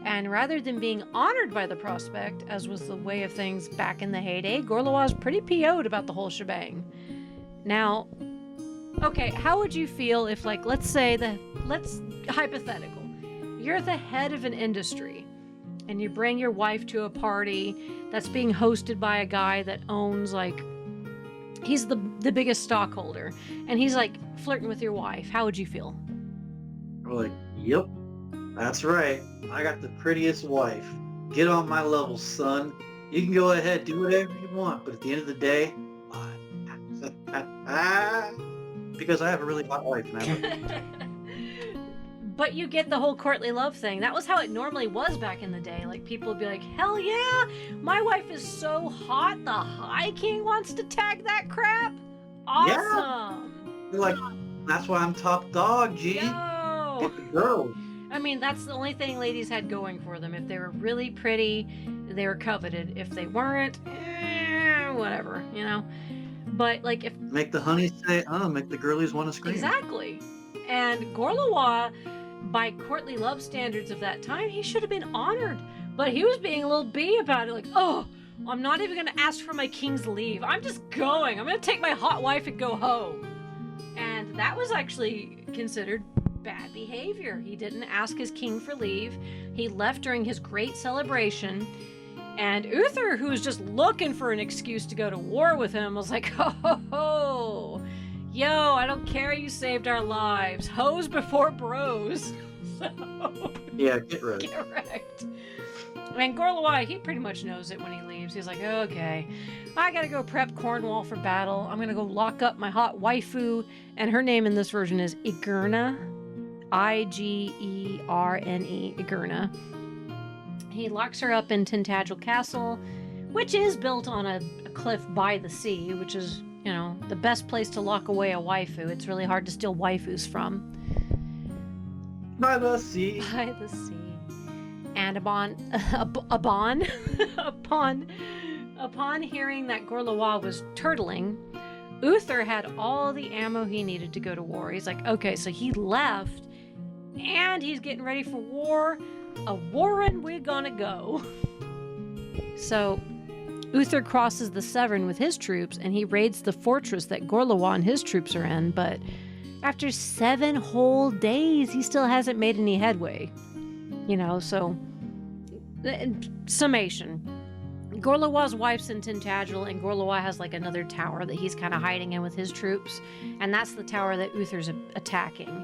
And rather than being honored by the prospect, as was the way of things back in the heyday, Gorlois is pretty PO'd about the whole shebang. Now, okay, how would you feel if, like, let's hypothetical, you're the head of an industry, and you bring your wife to a party that's being hosted by a guy that owns, like, he's the biggest stockholder, and he's, like, flirting with your wife. How would you feel? We're like, yep, that's right. I got the prettiest wife. Get on my level, son. You can go ahead, do whatever you want, but at the end of the day, because I have a really hot wife now. But you get the whole courtly love thing. That was how it normally was back in the day. Like, people would be like, hell yeah, my wife is so hot, the High King wants to tag that crap? Awesome! You're like, that's why I'm top dog, G. Yo! Get the girl. I mean, that's the only thing ladies had going for them. If they were really pretty, they were coveted. If they weren't, whatever, you know? But, like, if... Make the honeys say, make the girlies want to scream. Exactly. And Gorlois, by courtly love standards of that time, he should have been honored. But he was being a little bee about it, like, oh, I'm not even going to ask for my king's leave. I'm just going. I'm going to take my hot wife and go home. And that was actually considered bad behavior. He didn't ask his king for leave. He left during his great celebration. And Uther, who was just looking for an excuse to go to war with him, was like, ho, ho, ho. Yo, I don't care you saved our lives. Hoes before bros. So, Yeah, get wrecked. get wrecked. And Gorlois, he pretty much knows it when he leaves. He's like, okay, I gotta go prep Cornwall for battle. I'm gonna go lock up my hot waifu. And her name in this version is Igerna. Igerene, Igerna. He locks her up in Tintagel Castle, which is built on a cliff by the sea, which is, you know, the best place to lock away a waifu. It's really hard to steal waifus from. By the sea. By the sea. And upon hearing that Gorlois was turtling, Uther had all the ammo he needed to go to war. He's like, okay, so he left, and he's getting ready for war. A warrin' we're gonna go. So Uther crosses the Severn with his troops, and he raids the fortress that Gorlois and his troops are in, but after 7 whole days, he still hasn't made any headway. You know, so summation. Gorlois' wife's in Tintagel, and Gorlois has like another tower that he's kind of hiding in with his troops, and that's the tower that Uther's attacking.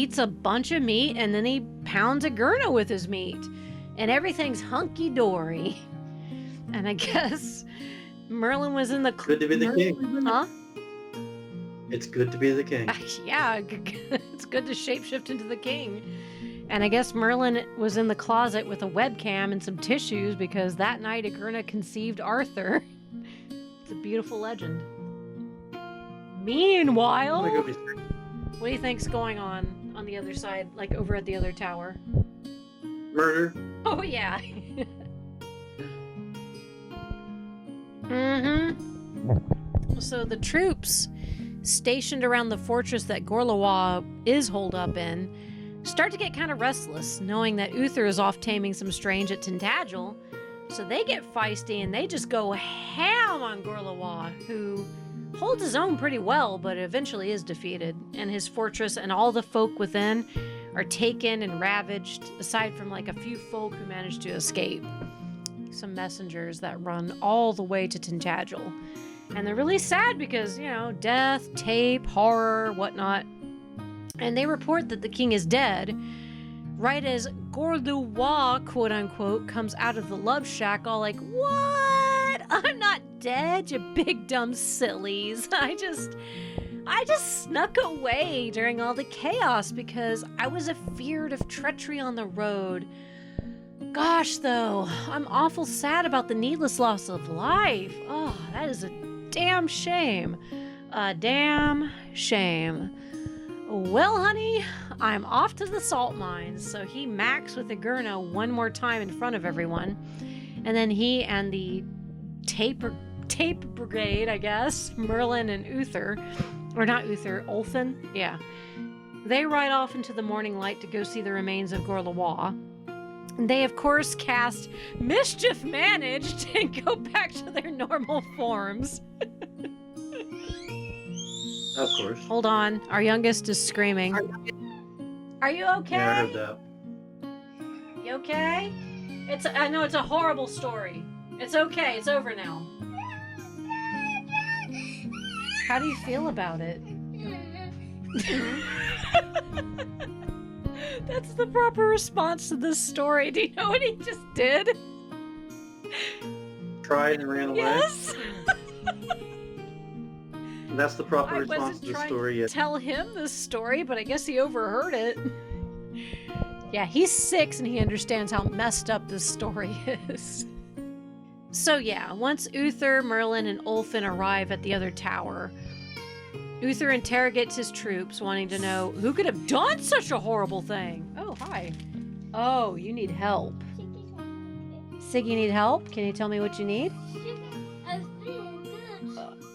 eats a bunch of meat, and then he pounds a 𝗃𝗀𝗃 with his meat. And everything's hunky-dory. And I guess Merlin was in the... Good to be the king. Huh? It's good to be the king. Yeah, it's good to shapeshift into the king. And I guess Merlin was in the closet with a webcam and some tissues because that night 𝗃𝗃𝗃 conceived Arthur. It's a beautiful legend. Meanwhile, Oh my goodness. what do you think's going on the other side, like over at the other tower? Murder. Oh, yeah. Mm-hmm. So the troops stationed around the fortress that Gorlois is holed up in start to get kind of restless, knowing that Uther is off taming some strange at 𝗻𝗻𝗃. So they get feisty and they just go ham on Gorlois, who holds his own pretty well, but eventually is defeated. And his fortress and all the folk within are taken and ravaged, aside from like a few folk who manage to escape. Some messengers that run all the way to 𝗻𝗻𝗃. And they're really sad because, you know, death, tape, horror, whatnot. And they report that the king is dead, right as Gorlois, quote unquote, comes out of the love shack all like, "What? I'm not dead, you big dumb sillies. I just snuck away during all the chaos because I was afeard of treachery on the road. Gosh, though, I'm awful sad about the needless loss of life. Oh, that is a damn shame. A damn shame. Well, honey, I'm off to the salt mines." So he macks with the 𝗃𝗃𝗃 one more time in front of everyone. And then he and the tape brigade, I guess, Merlin and Uther, or not Uther, Ulfin, yeah. They ride off into the morning light to go see the remains of Gorlois. They, of course, cast Mischief Managed and go back to their normal forms. Of course. Hold on. Our youngest is screaming. Are you okay? Yeah, I heard that. You okay? I know it's a horrible story. It's okay. It's over now. How do you feel about it? That's the proper response to this story. Do you know what he just did? Cried and ran away. Yes. And that's the proper I response wasn't to the trying story. to tell him this story, but I guess he overheard it. Yeah, he's 6 and he understands how messed up this story is. So yeah, once Uther, Merlin, and Ulfin arrive at the other tower, Uther interrogates his troops, wanting to know who could have done such a horrible thing. Oh, hi. Oh, you need help. Sig, you need help? Can you tell me what you need?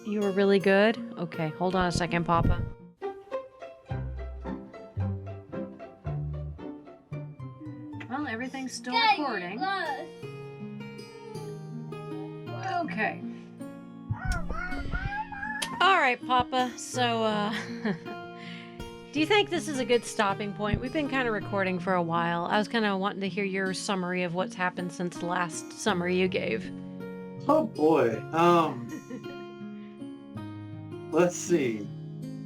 You were really good? Okay, hold on a second, Papa. Well, everything's still recording. Okay. Alright, Papa, so, do you think this is a good stopping point? We've been kind of recording for a while. I was kind of wanting to hear your summary of what's happened since the last summary you gave. Oh boy. Let's see.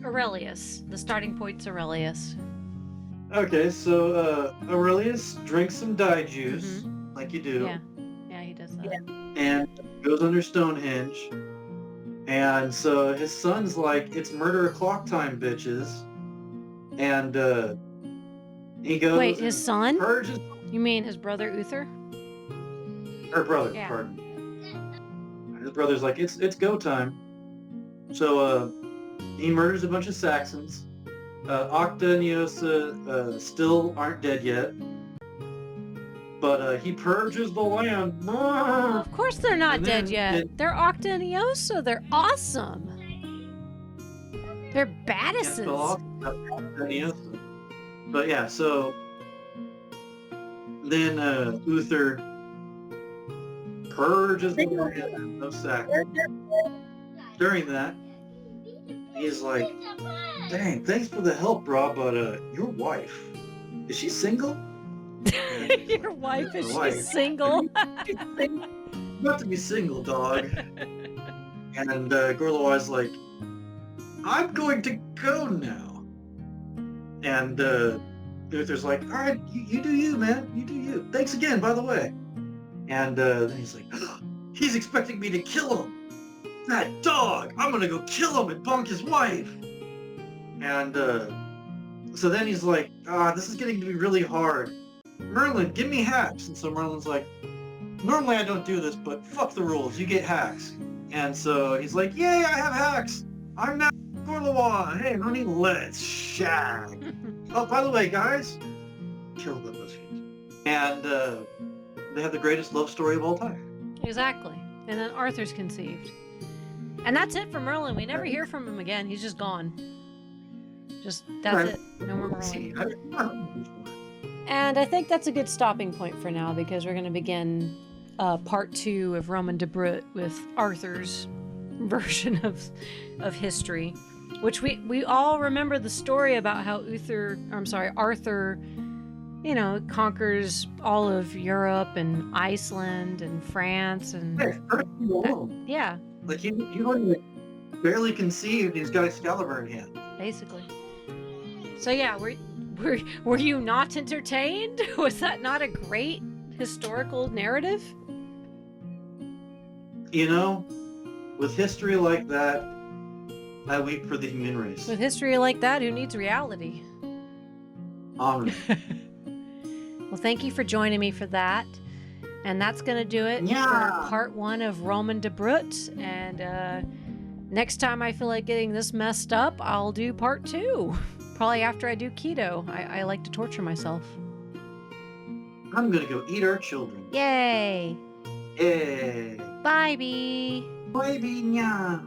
Aurelius. The starting point's Aurelius. Okay, so Aurelius drinks some dye juice, like you do. Yeah. Yeah, he does that. Yeah. And goes under Stonehenge. And so his son's like, it's murder o'clock time, bitches. And he goes. Wait, his son? Purges. You mean his brother Uther? Her brother, Yeah. pardon. His brother's like, it's go time. So he murders a bunch of Saxons. Octa and Ossa still aren't dead yet. But he purges the land. Well, of course they're not And dead then yet. it- They're Octa and Ossa. They're awesome. They're badasses. But yeah, so then Uther purges the land of Saxons. During that, he's like, dang, thanks for the help, bro, but your wife, is she single? Your wife, is she Wife. single? Not to be single, dog. And Gorlois like, I'm going to go now. And Uther's like, all right, you do you, man. You do you. Thanks again, by the way. And then he's like, he's expecting me to kill him. That dog! I'm gonna go kill him and bonk his wife. And so then he's like, this is getting to be really hard. Merlin, give me hacks. And so Merlin's like, normally I don't do this, but fuck the rules. You get hacks. And so he's like, yay, I have hacks. I'm now Gorlois. Hey, honey, let's shag. Oh, by the way, guys, kill the BuzzFeed. And they have the greatest love story of all time. Exactly. And then Arthur's conceived. And that's it for Merlin. We never hear from him again. He's just gone. That's Right. it. No more Let's see. Merlin. And I think that's a good stopping point for now because we're going to begin part 2 of Roman de Brut with Arthur's version of history, which we all remember the story about how Arthur, conquers all of Europe and Iceland and France and Hey, first you alone. yeah, Like he wasn't barely conceived. He's got Excalibur in hand. basically. So yeah, were you not entertained? Was that not a great historical narrative? With history like that, I weep for the human race. With history like that, who needs reality? Amen. Well, thank you for joining me for that. And that's going to do it Yeah. for part 1 of Roman de Brut. And next time I feel like getting this messed up, I'll do part 2. Probably after I do keto. I like to torture myself. I'm gonna go eat our children. Yay! Yay! Bye, Bee! Bye, Binya.